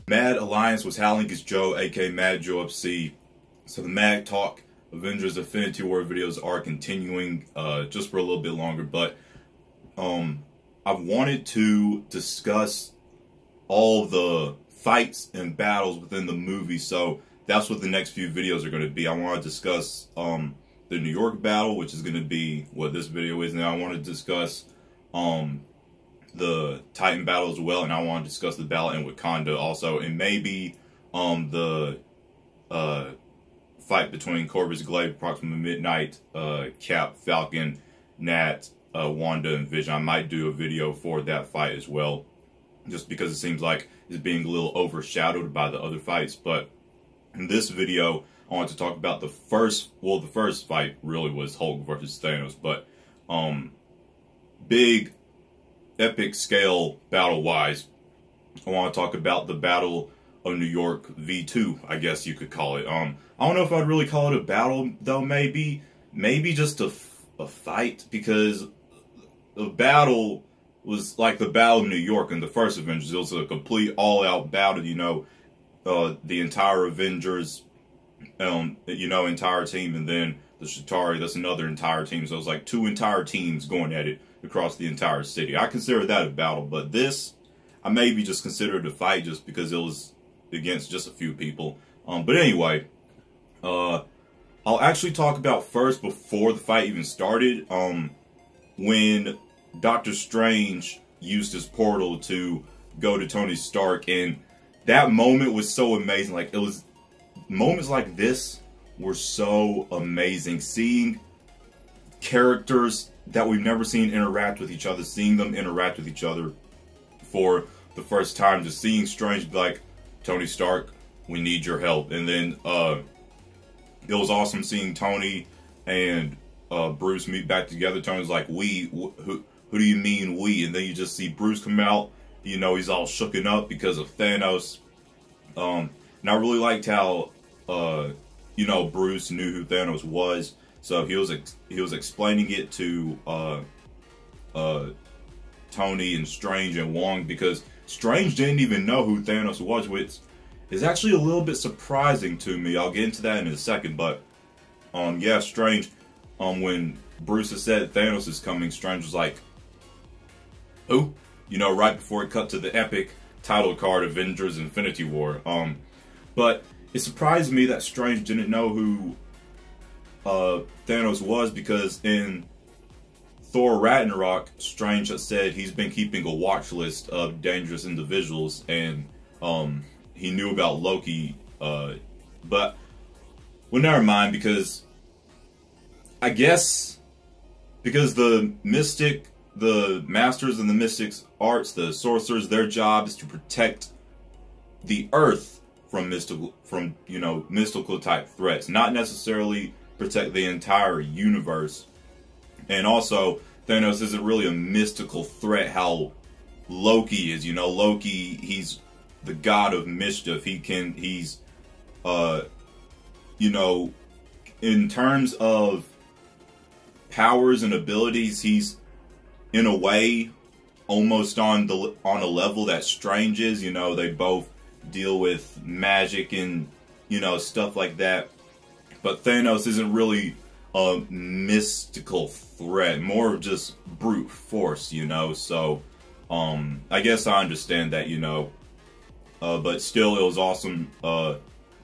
Mad Alliance was howling as Joe, aka Mad Joe up C. So the MADTalk Avengers Infinity War videos are continuing just for a little bit longer, but I've wanted to discuss all the fights and battles within the movie, so that's what the next few videos are going to be. I want to discuss the New York battle, which is going to be what this video is now. I want to discuss the Titan battle as well, and I want to discuss the battle in Wakanda also, and maybe the fight between Corvus Glaive, approximately midnight, Cap, Falcon, Nat, Wanda, and Vision. I might do a video for that fight as well, just because it seems like it's being a little overshadowed by the other fights. But in this video, I want to talk about the first fight really was Hulk versus Thanos, but big epic scale battle wise, I want to talk about the Battle of New York V2, I guess you could call it. I don't know if I'd really call it a battle though. Maybe just a fight, because the battle was like the Battle of New York in the first Avengers. It was a complete all-out battle, you know, the entire Avengers, entire team, and then the Chitauri, that's another entire team. So it was like two entire teams going at it across the entire city. I consider that a battle, but this, I maybe just considered a fight just because it was against just a few people. But anyway, I'll actually talk about first, before the fight even started, when Doctor Strange used his portal to go to Tony Stark, and that moment was so amazing. Like, it was, moments like this were so amazing. Seeing characters that we've never seen interact with each other, seeing them interact with each other for the first time, just seeing Strange be like, Tony Stark, we need your help. And then it was awesome seeing Tony and Bruce meet back together. Tony's like, we, who do you mean we? And then you just see Bruce come out, you know, he's all shooken up because of Thanos. And I really liked how, Bruce knew who Thanos was. So he was explaining it to Tony and Strange and Wong, because Strange didn't even know who Thanos was, which is actually a little bit surprising to me. I'll get into that in a second, but yeah, Strange, when Bruce has said Thanos is coming, Strange was like, who? You know, right before it cut to the epic title card, Avengers Infinity War. But it surprised me that Strange didn't know who Thanos was, because in Thor Ragnarok, Strange has said he's been keeping a watch list of dangerous individuals, and he knew about Loki, but well, never mind, because I guess because the masters and the mystics arts, the sorcerers, their job is to protect the earth from mystical type threats, not necessarily protect the entire universe. And also, Thanos isn't really a mystical threat how Loki is. You know, Loki, he's the god of mischief. He's in terms of powers and abilities, he's in a way almost on a level that Strange is. You know, they both deal with magic and, stuff like that. But Thanos isn't really a mystical threat, more of just brute force, so I guess I understand that, but still, it was awesome.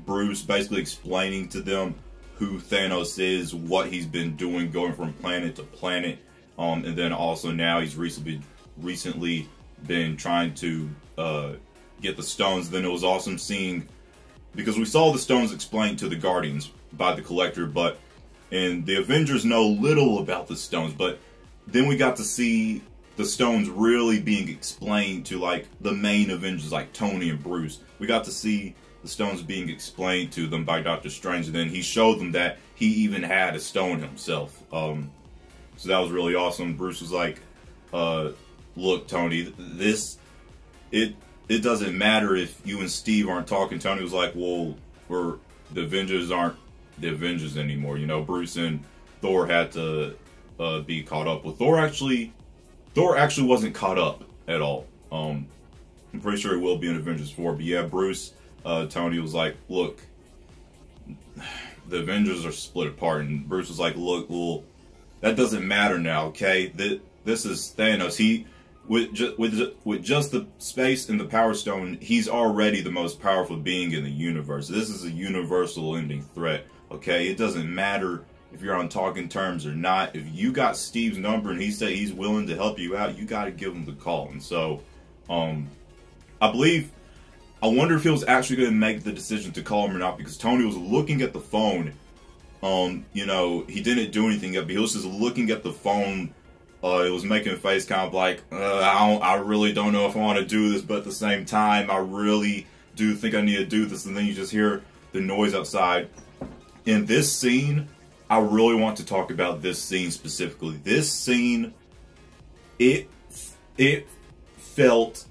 Bruce basically explaining to them who Thanos is, what he's been doing, going from planet to planet, and then also now he's recently been trying to get the stones. Then it was awesome seeing, because we saw the stones explained to the Guardians by the Collector, and the Avengers know little about the stones, but then we got to see the stones really being explained to, like, the main Avengers, like Tony and Bruce. We got to see the stones being explained to them by Doctor Strange, and then he showed them that he even had a stone himself. So that was really awesome. Bruce was like, look, Tony, it doesn't matter if you and Steve aren't talking. Tony was like, well, the Avengers aren't the Avengers anymore. Bruce and Thor had to be caught up with. Thor actually wasn't caught up at all. I'm pretty sure he will be in Avengers 4. But yeah, Bruce, Tony was like, look, the Avengers are split apart, and Bruce was like, look, well, that doesn't matter now, okay? This is Thanos. He with just the space and the Power Stone, he's already the most powerful being in the universe. This is a universal ending threat, okay? It doesn't matter if you're on talking terms or not. If you got Steve's number and he said he's willing to help you out, you got to give him the call. And so, I wonder if he was actually going to make the decision to call him or not, because Tony was looking at the phone. You know, he didn't do anything yet, but he was just looking at the phone. It was making a face kind of like, I really don't know if I want to do this, but at the same time, I really do think I need to do this. And then you just hear the noise outside. In this scene, I really want to talk about this scene specifically. This scene, it felt...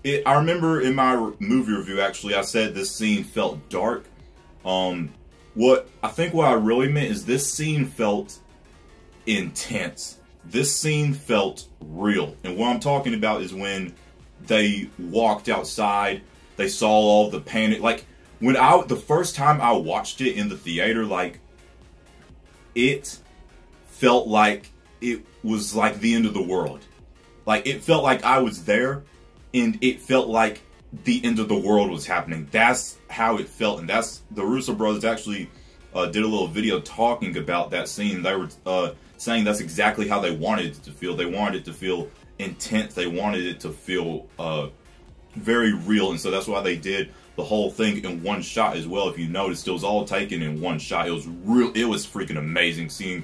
I remember in my movie review, actually, I said this scene felt dark. What I really meant is this scene felt intense. This scene felt real. And what I'm talking about is when they walked outside, they saw all the panic. Like, the first time I watched it in the theater, like, it felt like it was like the end of the world. Like, it felt like I was there, and it felt like the end of the world was happening. That's how it felt. And that's, the Russo brothers actually did a little video talking about that scene. They were saying that's exactly how they wanted it to feel. They wanted it to feel intense. They wanted it to feel very real. And so that's why they did the whole thing in one shot as well. If you noticed, it was all taken in one shot. It was real. It was freaking amazing seeing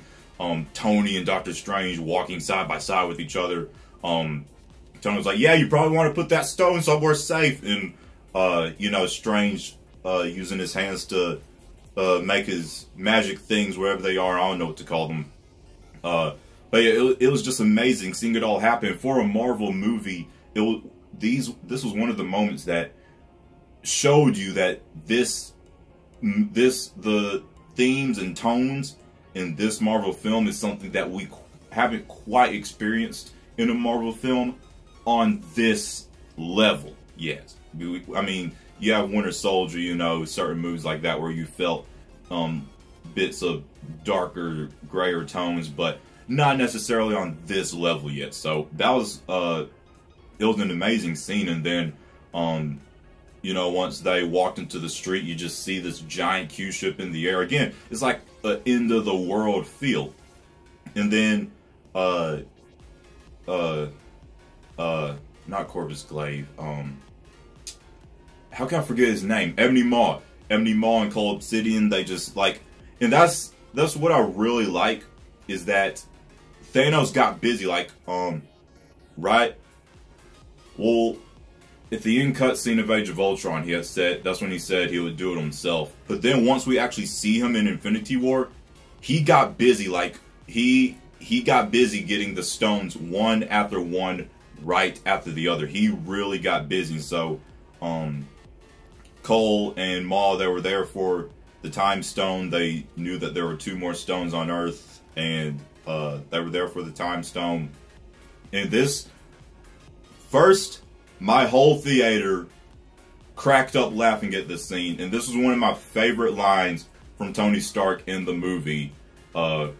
Tony and Doctor Strange walking side by side with each other. Tony was like, yeah, you probably want to put that stone somewhere safe. And, you know, Strange using his hands to make his magic things wherever they are. I don't know what to call them. But yeah, it was just amazing seeing it all happen. For a Marvel movie, this was one of the moments that showed you that the themes and tones in this Marvel film is something that we haven't quite experienced in a Marvel film on this level yet. I mean, you have Winter Soldier, you know, certain movies like that where you felt bits of darker, grayer tones, but not necessarily on this level yet. So that was it was an amazing scene. And then you know, once they walked into the street, you just see this giant Q-ship in the air. Again, it's like an end of the world feel. And then not Corvus Glaive. How can I forget his name? Ebony Maw. Ebony Maw and Cole Obsidian, they just like, and that's what I really like, is that Thanos got busy, like, right? Well, at the end cutscene of Age of Ultron, he had said, that's when he said he would do it himself. But then once we actually see him in Infinity War, he got busy, like, he got busy getting the stones one after one, right after the other. He really got busy. So, Cole and Maw, they were there for the Time Stone. They knew that there were 2 more stones on Earth, and they were there for the Time Stone. And this, first, my whole theater cracked up laughing at this scene. And this was one of my favorite lines from Tony Stark in the movie. Well,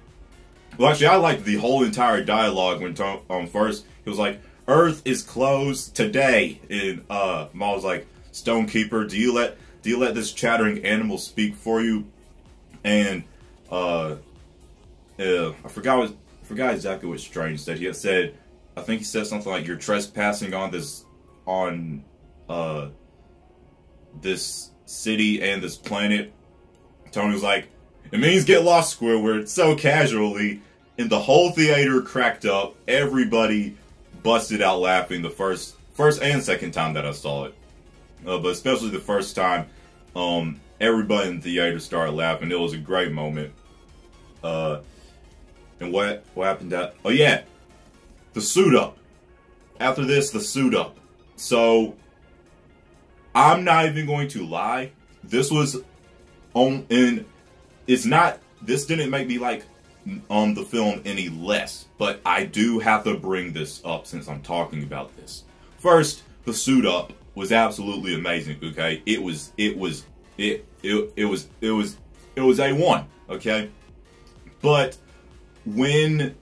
actually, I liked the whole entire dialogue when first he was like, "Earth is closed today," and Ma was like, "Stonekeeper, do you let this chattering animal speak for you?" And I forgot exactly what Strange said. He had said, I think he said something like, "You're trespassing on this city and this planet." Tony was like, "It means get lost, Squidward," so casually, and the whole theater cracked up. Everybody busted out laughing the first and second time that I saw it, but especially the first time. Everybody in the theater started laughing. It was a great moment. And what happened? Oh yeah, the suit up. After this, the suit up. So I'm not even going to lie. This was on, and it's not. This didn't make me like the film any less, but I do have to bring this up since I'm talking about this. First, the suit up was absolutely amazing. Okay, it was A1. Okay, but when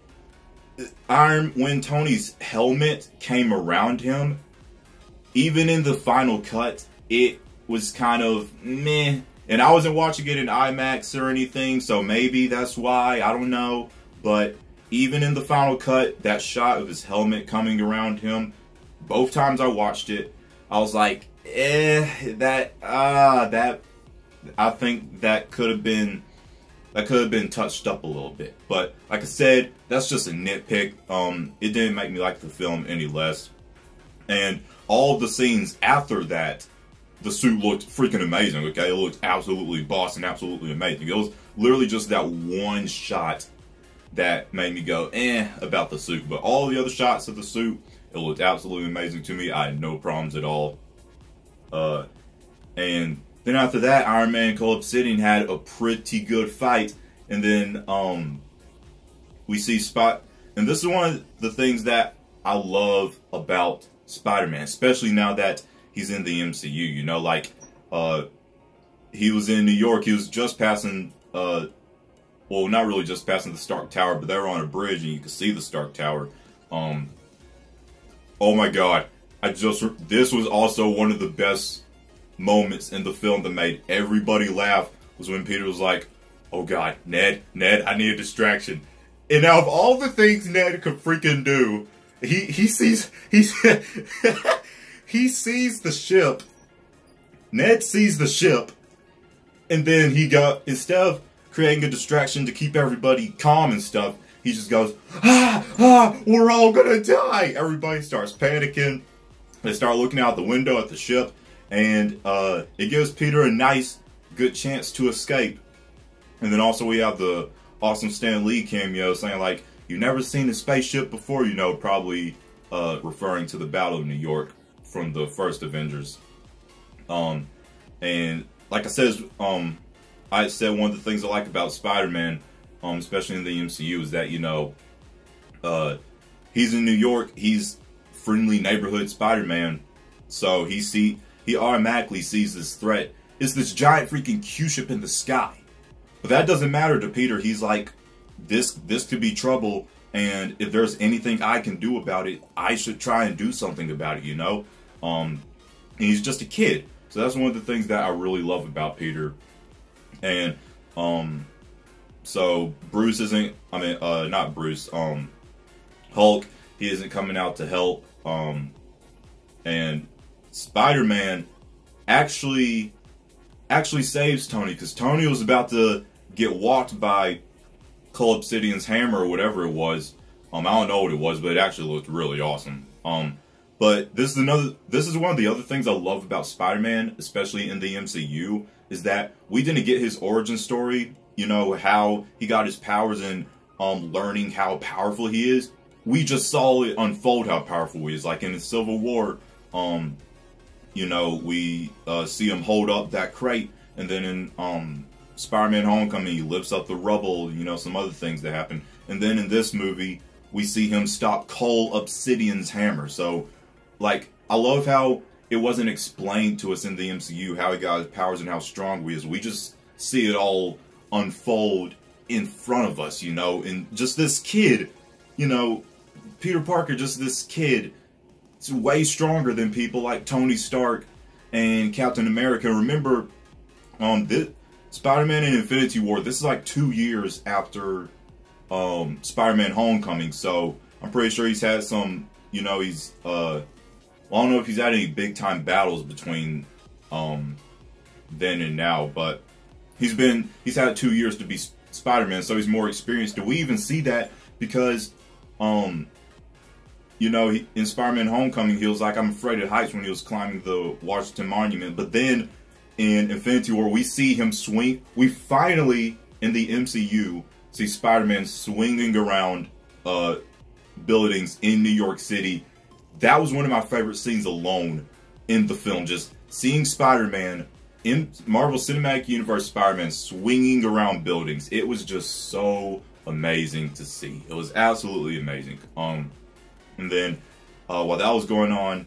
Tony's helmet came around him, even in the final cut, it was kind of meh. And I wasn't watching it in IMAX or anything, so maybe that's why, I don't know. But even in the final cut, that shot of his helmet coming around him, both times I watched it, I was like, I think that could have been touched up a little bit. But like I said, that's just a nitpick. It didn't make me like the film any less. And all of the scenes after that, the suit looked freaking amazing, okay? It looked absolutely boss and absolutely amazing. It was literally just that one shot that made me go, about the suit. But all the other shots of the suit, it looked absolutely amazing to me. I had no problems at all. And then after that, Iron Man and Cole Obsidian had a pretty good fight. And then we see and this is one of the things that I love about Spider-Man, especially now that he's in the MCU, you know, like, he was in New York, he was just passing, well, not really just passing the Stark Tower, but they were on a bridge and you could see the Stark Tower. Oh my god, this was also one of the best moments in the film that made everybody laugh, was when Peter was like, oh god, Ned, I need a distraction. And out of all the things Ned could freaking do, he sees he sees the ship. Ned sees the ship, and then instead of creating a distraction to keep everybody calm and stuff, he just goes, we're all gonna die. Everybody starts panicking. They start looking out the window at the ship, and it gives Peter a nice, good chance to escape. And then also we have the awesome Stan Lee cameo saying, like, you've never seen a spaceship before, you know, probably referring to the Battle of New York from the first Avengers. And like I said, I said one of the things I like about Spider-Man, especially in the MCU, is that, you know, he's in New York, he's friendly neighborhood Spider-Man, so he automatically sees this threat. It's this giant freaking Q-ship in the sky. But that doesn't matter to Peter. He's like, this could be trouble, and if there's anything I can do about it, I should try and do something about it, you know? And he's just a kid. So that's one of the things that I really love about Peter. And, so Bruce isn't, not Bruce, Hulk, he isn't coming out to help, and Spider-Man actually saves Tony, because Tony was about to get walked by Cole Obsidian's hammer or whatever it was. I don't know what it was, but it actually looked really awesome. But this is one of the other things I love about Spider-Man, especially in the MCU, is that we didn't get his origin story, you know, how he got his powers and learning how powerful he is. We just saw it unfold how powerful he is. Like in the Civil War, you know, we see him hold up that crate, and then in Spider-Man Homecoming, he lifts up the rubble, you know, some other things that happen. And then in this movie, we see him stop Cole Obsidian's hammer. So, like, I love how it wasn't explained to us in the MCU how he got his powers and how strong he is. We just see it all unfold in front of us, you know, and just this kid, you know, Peter Parker, just this kid, it's way stronger than people like Tony Stark and Captain America. Remember, this Spider-Man in Infinity War, this is like 2 years after Spider-Man Homecoming, so I'm pretty sure he's had some, you know, he's, well, I don't know if he's had any big-time battles between then and now, but he's had 2 years to be Spider-Man, so he's more experienced. Do we even see that? Because, you know, in Spider-Man Homecoming, he was like, I'm afraid of heights when he was climbing the Washington Monument. But then in Infinity War, we see him swing. We finally, in the MCU, see Spider-Man swinging around buildings in New York City. That was one of my favorite scenes alone in the film. Just seeing Spider-Man in Marvel Cinematic Universe, Spider-Man swinging around buildings. It was just so amazing to see. It was absolutely amazing. And then while that was going on,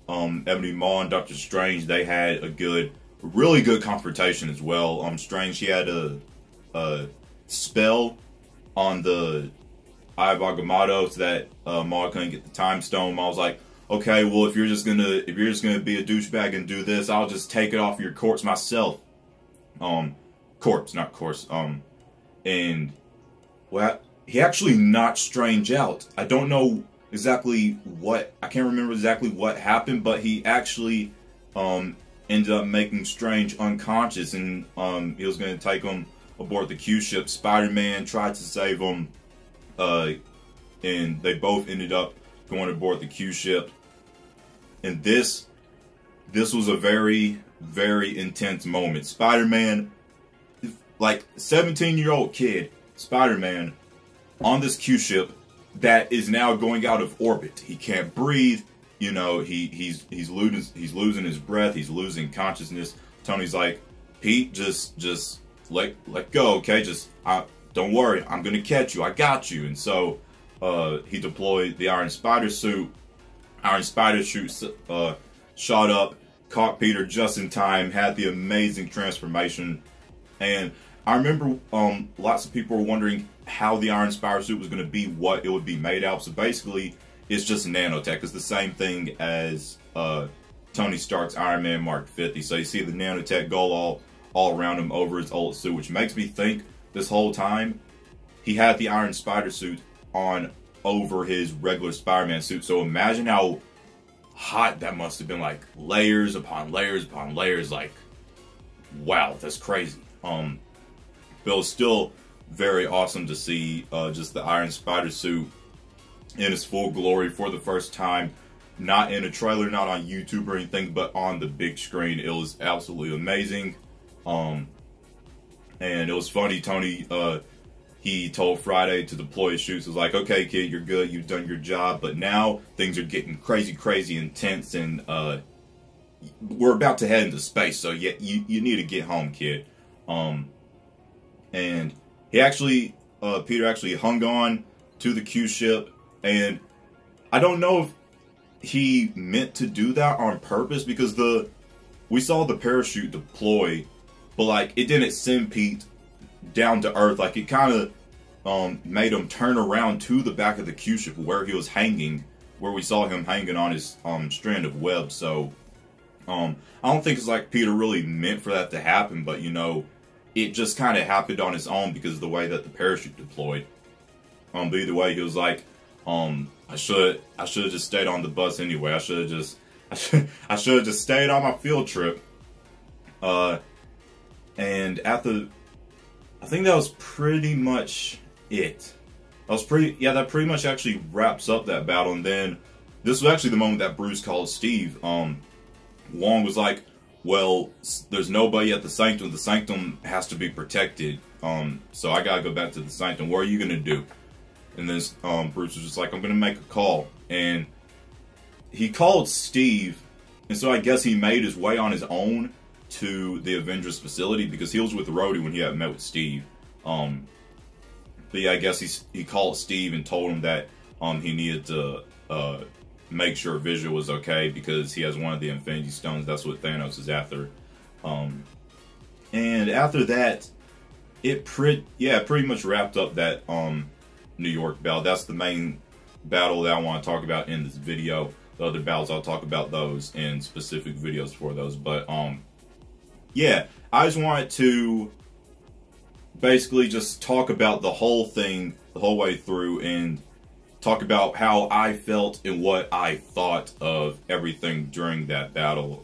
Ebony Maw and Doctor Strange, they had a really good confrontation as well. Strange, he had a spell on the Eye of Agamotto so that Maw couldn't get the Time Stone. Maw was like, okay, well, if you're just gonna be a douchebag and do this, I'll just take it off your corpse myself. Corpse, not course. And well, he actually knocked Strange out. I don't know exactly I can't remember exactly what happened, but he actually ended up making Strange unconscious, and he was going to take him aboard the Q ship. Spider-Man tried to save him, and they both ended up going aboard the Q ship. And this was a very, very intense moment. Spider-Man, like 17-year-old kid, Spider-Man on this Q ship that is now going out of orbit. He can't breathe. You know, he's losing his breath. He's losing consciousness. Tony's like, Pete, just let go, okay? Don't worry. I'm gonna catch you. I got you. And so he deployed the Iron Spider suit. Iron Spider suit shot up, caught Peter just in time, had the amazing transformation. And I remember lots of people were wondering how the Iron Spider suit was going to be, what it would be made out of. So basically, it's just nanotech. It's the same thing as Tony Stark's Iron Man Mark 50. So you see the nanotech go all around him over his old suit, which makes me think this whole time he had the Iron Spider suit on over his regular Spider-Man suit. So imagine how hot that must have been, like layers upon layers upon layers. Like, wow, that's crazy. But it was still very awesome to see just the Iron Spider suit in its full glory for the first time. Not in a trailer, not on YouTube or anything, but on the big screen. It was absolutely amazing. And it was funny, Tony, he told Friday to deploy his suits. He was like, okay, kid, you're good. You've done your job. But now things are getting crazy, crazy intense. And we're about to head into space. So yeah, you need to get home, kid. And he actually, Peter actually hung on to the Q ship. And I don't know if he meant to do that on purpose, because we saw the parachute deploy, but like it didn't send Pete down to Earth. Like it kind of made him turn around to the back of the Q ship where he was hanging, where we saw him hanging on his strand of web. So I don't think it's like Peter really meant for that to happen, but you know, it just kind of happened on its own because of the way that the parachute deployed. But either way, he was like, I should have just stayed on the bus anyway. I should have just stayed on my field trip. And after, I think that was pretty much it. That pretty much actually wraps up that battle. And then this was actually the moment that Bruce called Steve. Wong was like, well, there's nobody at the Sanctum. The Sanctum has to be protected. So I gotta go back to the Sanctum. What are you gonna do? And then Bruce was just like, I'm gonna make a call. And he called Steve. And so I guess he made his way on his own to the Avengers facility, because he was with Rhodey when he had met with Steve. But yeah, I guess he called Steve and told him that he needed to make sure Vision was okay, because he has one of the Infinity Stones. That's what Thanos is after. And after that, it pretty much wrapped up that New York battle. That's the main battle that I want to talk about in this video. The other battles, I'll talk about those in specific videos for those. But yeah, I just wanted to basically just talk about the whole thing the whole way through, and talk about how I felt and what I thought of everything during that battle.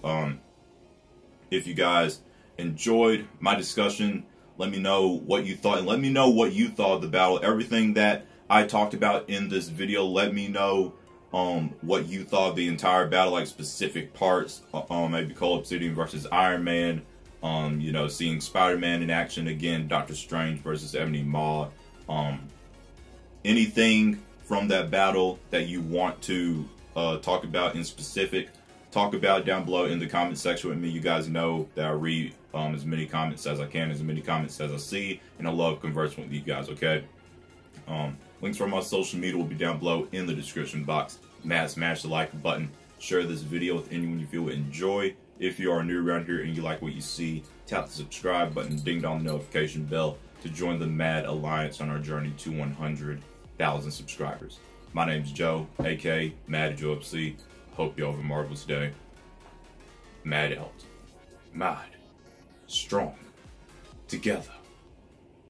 If you guys enjoyed my discussion, let me know what you thought, and let me know what you thought of the battle. Everything that I talked about in this video, let me know what you thought of the entire battle, like specific parts. Maybe Cole Obsidian versus Iron Man. You know, seeing Spider-Man in action again, Doctor Strange versus Ebony Maw. Anything from that battle that you want to talk about in specific, talk about down below in the comment section with me. You guys know that I read as many comments as I can, as many comments as I see, and I love conversing with you guys, okay? Links for my social media will be down below in the description box. Mad, smash the like button. Share this video with anyone you feel would enjoy. If you are new around here and you like what you see, tap the subscribe button, ding dong the notification bell to join the Mad Alliance on our journey to 100,000 subscribers. My name's Joe, aka Mad Joe FC. Hope you all have a marvelous day. Mad out. Mad. Strong. Together.